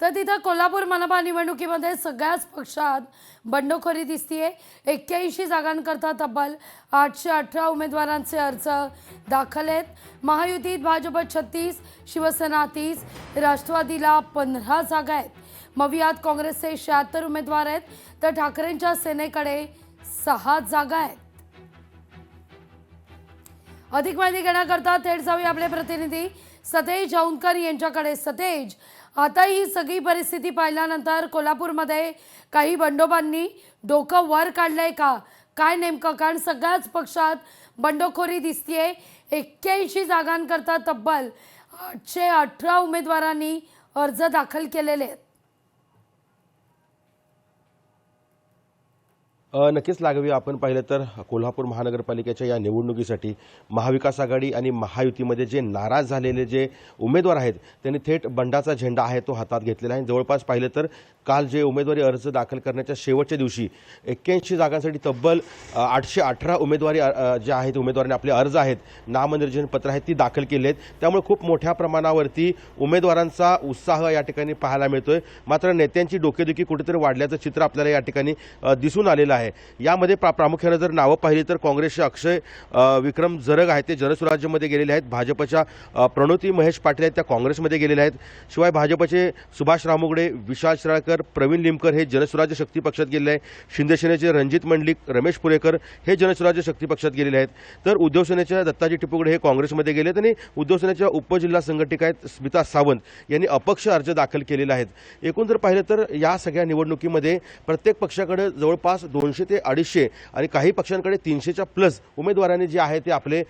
तर तिथं कोल्हापूर मनपा निवडणुकीमध्ये सगळ्याच पक्षात बंडखोरी दिसतीये। 81 जागांकरता तब्बल 818 उमेदवारांचे अर्ज दाखल आहेत। महायुतीत भाजप 36, शिवसेना 30, राष्ट्रवादीला 15 जागा आहेत। मवियात काँग्रेसचे 76 उमेदवार आहेत, तर ठाकरेंच्या सेनेकडे 6 जागा आहेत। अधिक माहिती घेण्याकरता थेट जाऊया आपले प्रतिनिधी सतेज औंधकर यांच्याकडे। सतेज, आता ही सगळी परिस्थिती पाहिल्यानंतर कोल्हापूरमध्ये काही बंडोबांनी डोकं वर काढलंय का? काय नेमकं? कारण सगळ्याच पक्षात बंडखोरी दिसतीये। 81 जागांकरता तब्बल 818 उमेदवारांनी अर्ज दाखल केलेले आहेत। नक्कीच लागवी आपण पाहिलं तर कोल्हापूर महानगरपालिकेच्या या निवडणुकीसाठी महाविकास आघाडी आणि महायुतीमध्ये जे नाराज झालेले जे उमेदवार आहेत त्यांनी थेट बंडाचा झेंडा आहे तो हातात घेतलेला आहे। जवळपास पाहिलं तर काल जे उमेदवारी अर्ज दाखल करण्याच्या शेवटच्या दिवशी 81 जागांसाठी तब्बल 818 उमेदवारी जे आहेत उमेदवारांनी आपले अर्ज आहेत, नामनिर्देशन पत्र आहेत ती दाखल केली आहेत। त्यामुळे खूप मोठ्या प्रमाणावरती उमेदवारांचा उत्साह या ठिकाणी पाहायला मिळतोय। मात्र नेत्यांची डोकेदुखी कुठेतरी वाढल्याचं चित्र आपल्याला या ठिकाणी दिसून आलेलं आहे। यामध्ये प्रामुख्याने जर नावं पाहिली तर काँग्रेसचे अक्षय विक्रम जरग आहेत ते जनसुराज्यमध्ये गेलेले आहेत। भाजपच्या प्रणोती महेश पाटील आहेत त्या काँग्रेसमध्ये गेलेले आहेत। शिवाय भाजपचे सुभाष रामुगडे, विशाल शिराळकर, प्रवीण लिमकर हे जनसुराज्य शक्ती पक्षात गेलेले आहेत। शिंदे सेनेचे रणजित मंडलिक, रमेश पुरेकर हे जनसुराज्य शक्ती पक्षात गेलेले आहेत। तर उद्धव सेनेच्या दत्ताजी टिपुगडे हे काँग्रेसमध्ये गेलेत आणि उद्धव सेनेच्या उपजिल्हा संघटिका आहेत स्मिता सावंत यांनी अपक्ष अर्ज दाखल केलेला आहेत। एकूण जर पाहिलं तर या सगळ्या निवडणुकीमध्ये प्रत्येक पक्षाकडे जवळपास 200 ते 250 आणि काही पक्षांकडे 300च्या प्लस उमेदवारांनी जे आहे ते आपले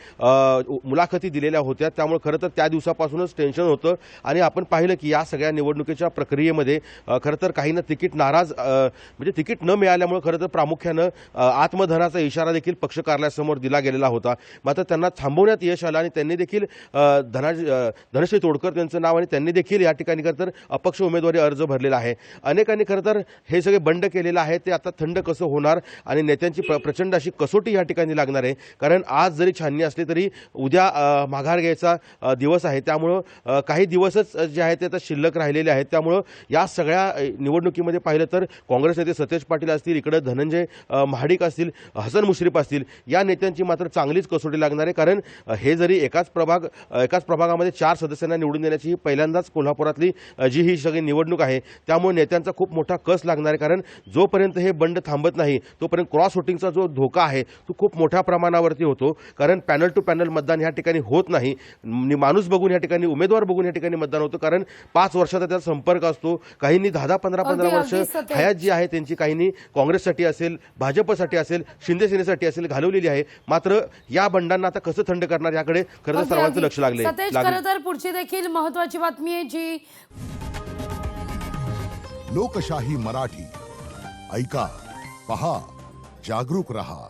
मुलाखती दिलेल्या होत्या। त्यामुळे खरं तर त्या दिवसापासूनच टेन्शन होतं आणि आपण पाहिलं की या सगळ्या निवडणुकीच्या प्रक्रियेमध्ये खरं तर काहींना तिकीट नाराज म्हणजे तिकीट न मिळाल्यामुळे खरं तर प्रामुख्यानं आत्मधनाचा इशारा देखील पक्ष कार्यालयासमोर दिला गेलेला होता। मात्र त्यांना थांबवण्यात यश आलं आणि त्यांनी देखील धनश्री तोडकर त्यांचं नाव आणि त्यांनी देखील या ठिकाणी खरं तर अपक्ष उमेदवारी अर्ज भरलेला आहे। अनेकांनी खरं तर हे सगळे बंड केलेलं आहे ते आता थंड कसं होणार आणि नेत्यांची प्रचंड अशी कसोटी या ठिकाणी लागणार आहे। कारण आज जरी छाननी असली तरी उद्या माघार घ्यायचा दिवस आहे। त्यामुळं काही दिवसच जे आहेत ते आता शिल्लक राहिलेले आहेत। त्यामुळं या सगळ्या निवडणुकीमध्ये पाहिलं तर काँग्रेस नेते सतेज पाटील असतील, इकडे धनंजय महाडिक असतील, हसन मुश्रीफ असतील, या नेत्यांची मात्र चांगलीच कसोटी लागणार आहे। कारण हे जरी एकाच प्रभागामध्ये 4 सदस्यांना निवडून देण्याची ही पहिल्यांदाच कोल्हापुरातली जी ही सगळी निवडणूक आहे त्यामुळे नेत्यांचा खूप मोठा कस लागणार आहे। कारण जोपर्यंत हे बंड थांबत नाही तोपर्यंत क्रॉस वोटिंगचा जो धोका आहे तो खूप मोठ्या प्रमाणावरती होतो। कारण पॅनल टू पॅनल मतदान या ठिकाणी होत नाही, माणूस बघून या ठिकाणी उमेदवार बघून या ठिकाणी मतदान होतं। कारण 5 वर्षाचा त्याचा संपर्क असतो। काहींनी 10-10, 15-15 वर्ष हयात जी आहे त्यांची काहींनी काँग्रेससाठी असेल, भाजपसाठी असेल, शिंदे सेनेसाठी असेल घालवलेली आहे। मात्र या बंडांना आता कसं थंड करणार याकडे खरं तर सर्वांचं लक्ष लागले। खरं तर पुढची देखील महत्त्वाची बातमी आहे जी लोकशाही मराठी ऐका, पहा, जागरूक रहा।